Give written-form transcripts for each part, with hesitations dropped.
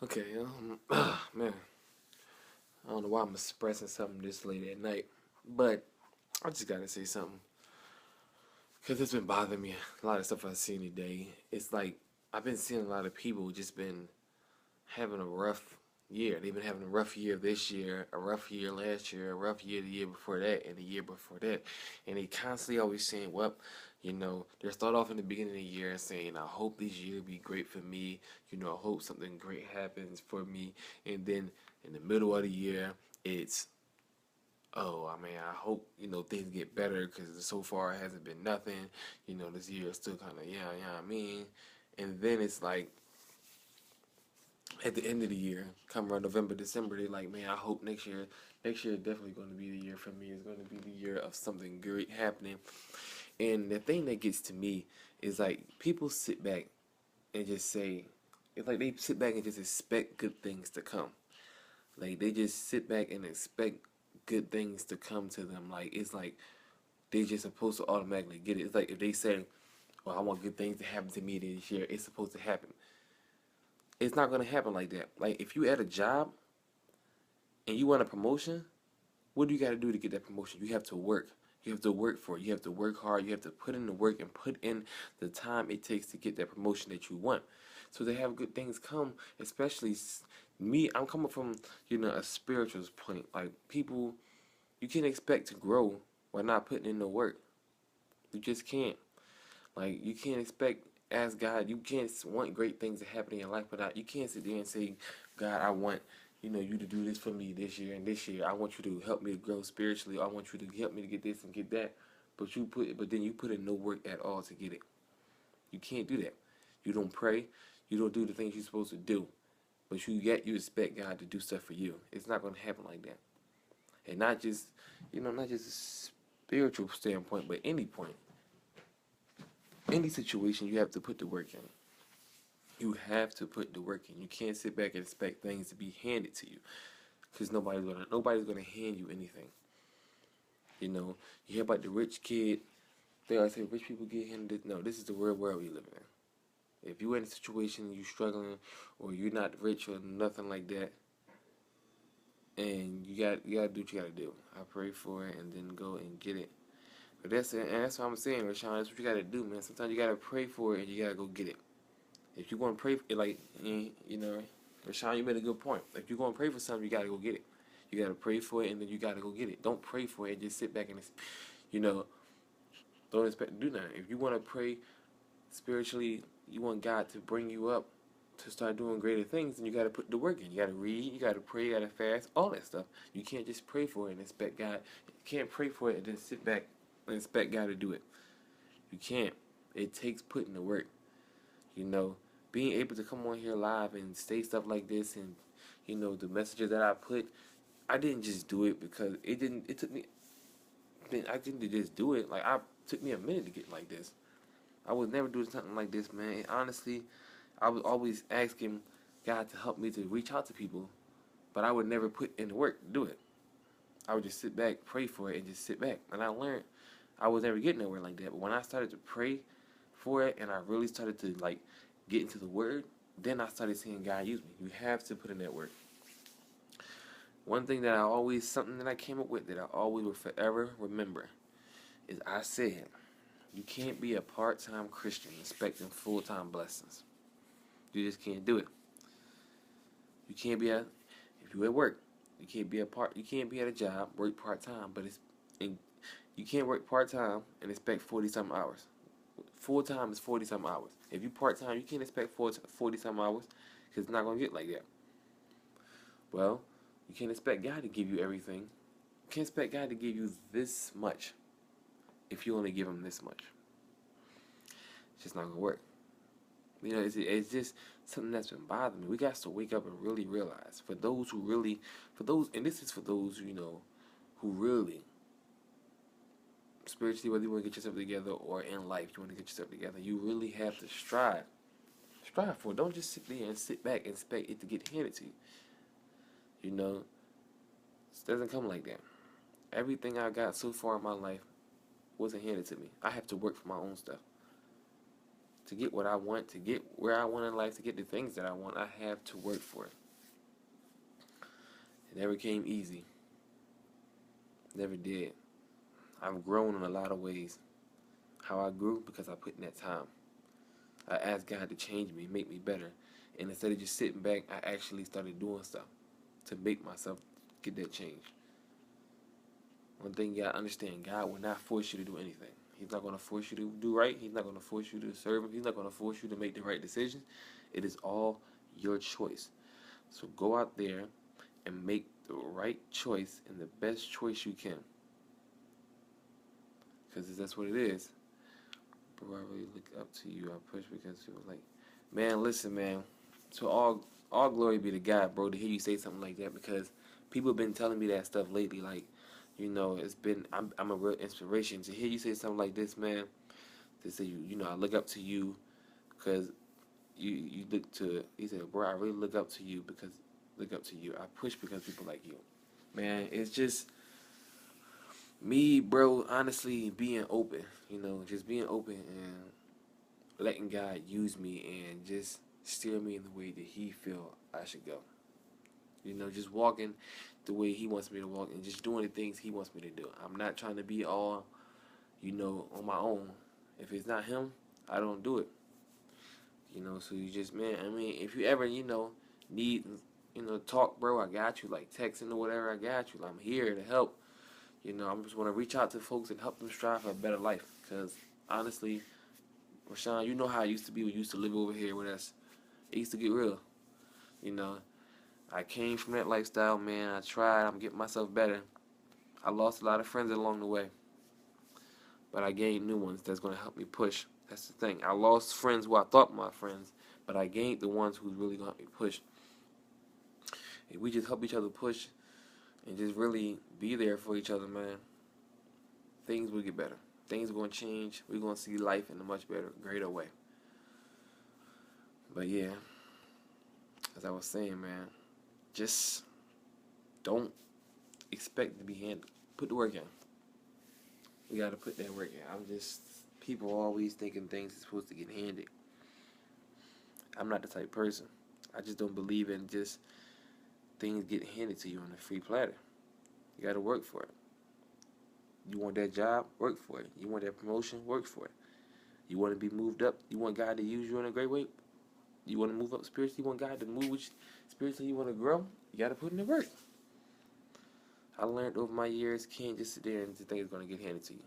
Okay, man, I don't know why I'm expressing something this late at night, but I just gotta say something because it's been bothering me. A lot of stuff I've seen today. It's like I've been seeing a lot of people just been having a rough year. They've been having a rough year this year, a rough year last year, a rough year the year before that, and the year before that. And they constantly always saying, well, they start off in the beginning of the year and saying, I hope this year be great for me. I hope something great happens for me. And then in the middle of the year, it's, oh, I mean, I hope, things get better because so far it hasn't been nothing. This year is still kind of, I mean. And then it's like, at the end of the year, come around November, December, they're like, man, I hope next year is definitely going to be the year for me. It's going to be the year of something great happening. And the thing that gets to me is like people sit back and just say, it's like they sit back and just expect good things to come. Like they just sit back and expect good things to come to them. Like it's like they just supposed to automatically get it. It's like if they say, well, I want good things to happen to me this year, it's supposed to happen. It's not going to happen like that. Like if you at a job and you want a promotion, what do you got to do to get that promotion? You have to work. You have to work for it. You have to work hard. You have to put in the work and put in the time it takes to get that promotion that you want. So to have good things come, especially me, I'm coming from, a spiritual point. Like people, you can't expect to grow while not putting in the work. You just can't. Like you can't expect as God, you can't want great things to happen in your life, but you can't sit there and say, God, I want you to do this for me this year and this year. I want you to help me to grow spiritually. I want you to help me to get this and get that. But then you put in no work at all to get it. You can't do that. You don't pray. You don't do the things you're supposed to do. But you expect God to do stuff for you. It's not going to happen like that. And not just a spiritual standpoint, but any point, any situation, you have to put the work in. You have to put the work in. You can't sit back and expect things to be handed to you, because nobody's gonna hand you anything. You hear about the rich kid. They always say rich people get handed. No, this is the real world we live in. If you're in a situation you struggling, or you're not rich or nothing like that, and you gotta do what you gotta do. I pray for it and then go and get it. But that's it, and that's what I'm saying, Rashawn. That's what you gotta do, man. Sometimes you gotta pray for it and you gotta go get it. If you want to pray, Rashawn, you made a good point. If you're going to pray for something, you got to go get it. You got to pray for it, and then you got to go get it. Don't pray for it and just sit back and, you know, don't expect to do nothing. If you want to pray spiritually, you want God to bring you up to start doing greater things, then you got to put the work in. You got to read, you got to pray, you got to fast, all that stuff. You can't just pray for it and expect God. You can't pray for it and then sit back and expect God to do it. You can't. It takes putting the work. You know, being able to come on here live and say stuff like this, and the messages that I put, I didn't just do it because it took me. I didn't just do it. Like I took me a minute to get like this. I would never do something like this, man. And honestly, I was always asking God to help me to reach out to people, but I would never put in the work to do it. I would just sit back, pray for it, and just sit back. And I learned I was never getting nowhere like that. But when I started to pray for it, and I really started to like get into the word, then I started seeing God use me. You have to put in that work. Something that I came up with that I always will forever remember is I said, you can't be a part-time Christian expecting full-time blessings. You just can't do it. You can't be if you at work, you can't be at a job, work part-time, and you can't work part-time and expect 40 some hours. Full time is 40 some hours. If you part time, you can't expect 40 some hours because it's not going to get like that. Well, you can't expect God to give you everything. You can't expect God to give you this much if you only give Him this much. It's just not going to work. It's just something that's been bothering me. We got to wake up and really realize, and this is for those, who really, spiritually, whether you want to get yourself together or in life, you want to get yourself together, you really have to strive. Strive for it. Don't just sit there and sit back and expect it to get handed to you. It doesn't come like that. Everything I got so far in my life wasn't handed to me. I have to work for my own stuff. To get what I want, to get where I want in life, to get the things that I want, I have to work for it. It never came easy. Never did. I've grown in a lot of ways. How I grew? Because I put in that time. I asked God to change me, make me better. And instead of just sitting back, I actually started doing stuff to make myself get that change. One thing you gotta understand, God will not force you to do anything. He's not gonna force you to do right. He's not gonna force you to serve him. He's not gonna force you to make the right decisions. It is all your choice. So go out there and make the right choice and the best choice you can. Because that's what it is. Bro, I really look up to you. I push because it was like, man, listen, man. So all glory be to God, bro, to hear you say something like that, because people have been telling me that stuff lately. Like, it's been I'm a real inspiration to hear you say something like this, man. To say I look up to you because you look to. He said, bro, I really look up to you because I push because people like you, man. It's just me, bro. Honestly, being open, just being open and letting God use me and just steer me in the way that He feel I should go. Just walking the way He wants me to walk and just doing the things He wants me to do. I'm not trying to be all, on my own. If it's not Him, I don't do it. So you just, man, if you ever, need, talk, bro, I got you. Like texting or whatever, I got you. I'm here to help. I'm just want to reach out to folks and help them strive for a better life. Because, honestly, Rashawn, you know how I used to be when you used to live over here with us. It used to get real. I came from that lifestyle, man. I tried. I'm getting myself better. I lost a lot of friends along the way. But I gained new ones that's going to help me push. That's the thing. I lost friends who I thought were my friends, but I gained the ones who's really going to help me push. If we just help each other push and just really be there for each other, man, things will get better. Things are going to change. We're going to see life in a much better, greater way. But yeah, as I was saying, man, just don't expect to be handled. Put the work in. We got to put that work in. People always thinking things are supposed to get handed. I'm not the type of person. I just don't believe in just things getting handed to you on a free platter. You got to work for it. You want that job? Work for it. You want that promotion? Work for it. You want to be moved up? You want God to use you in a great way? You want to move up spiritually? You want God to move with you spiritually? You want to grow? You got to put in the work. I learned over my years, can't just sit there and just think it's going to get handed to you.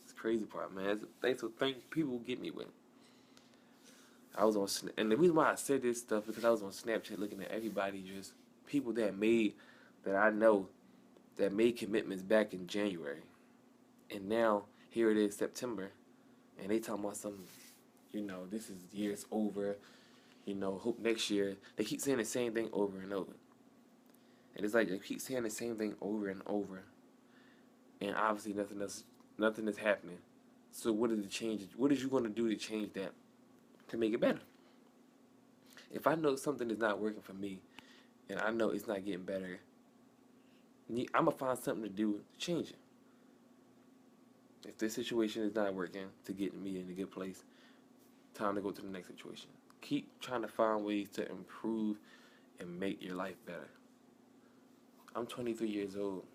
It's the crazy part, man. That's the thing people get me with. I was on, and the reason why I said this stuff because I was on Snapchat looking at everybody, just people that I know that made commitments back in January, and now here it is September, and they talking about something. This is year's over. Hope next year. They keep saying the same thing over and over, and it's like they keep saying the same thing over and over, and obviously nothing is happening. So what is the change? What is you going to do to change that? To make it better. If I know something is not working for me, and I know it's not getting better, I'm going to find something to do to change it. If this situation is not working to get me in a good place, time to go to the next situation. Keep trying to find ways to improve and make your life better. I'm 23 years old.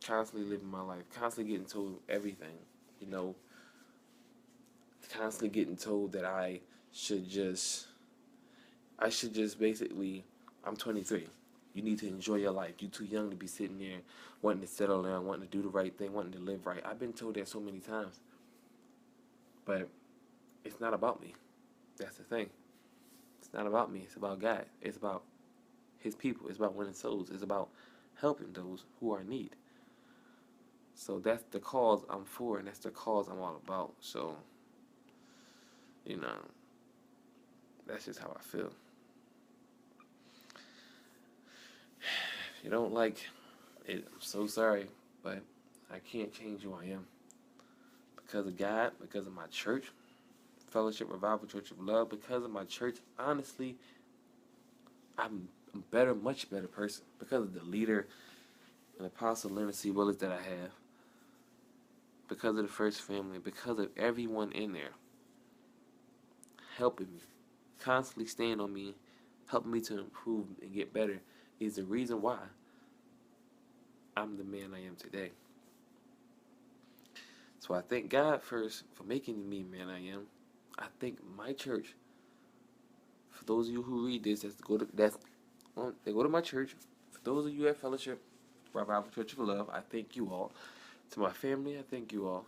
Constantly living my life. Constantly getting told everything. Constantly getting told that I should just basically, I'm 23. You need to enjoy your life. You're too young to be sitting there wanting to settle down, wanting to do the right thing, wanting to live right. I've been told that so many times. But it's not about me. That's the thing. It's not about me. It's about God. It's about His people. It's about winning souls. It's about helping those who are in need. So that's the cause I'm for, and that's the cause I'm all about. So, that's just how I feel. If you don't like it, I'm so sorry, but I can't change who I am. Because of God, because of my church, Fellowship Revival Church of Love, because of my church, honestly, I'm a better, much better person. Because of the leader and Apostle Leonard C. Willis that I have. because of the First Family, because of everyone in there helping me, constantly staying on me, helping me to improve and get better, is the reason why I'm the man I am today. So I thank God first for making me the man I am. I thank my church. For those of you who read this, they go to my church. For those of you at Fellowship Revival Church of Love, I thank you all. To my family, I thank you all.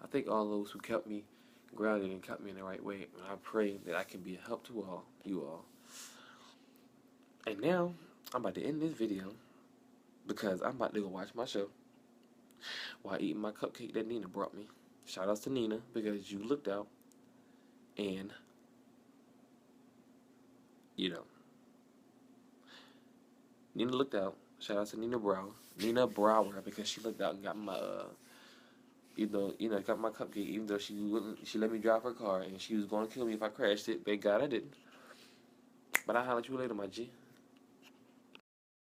I thank all those who kept me grounded and kept me in the right way. And I pray that I can be a help to all, you all. And now, I'm about to end this video because I'm about to go watch my show while eating my cupcake that Nina brought me. Shout outs to Nina because you looked out and, you know, Nina looked out. Shout out to Nina Brower because she looked out and got my got my cupcake, even though she let me drive her car and she was going to kill me if I crashed it. Thank God I didn't. But I'll holler at you later, my G.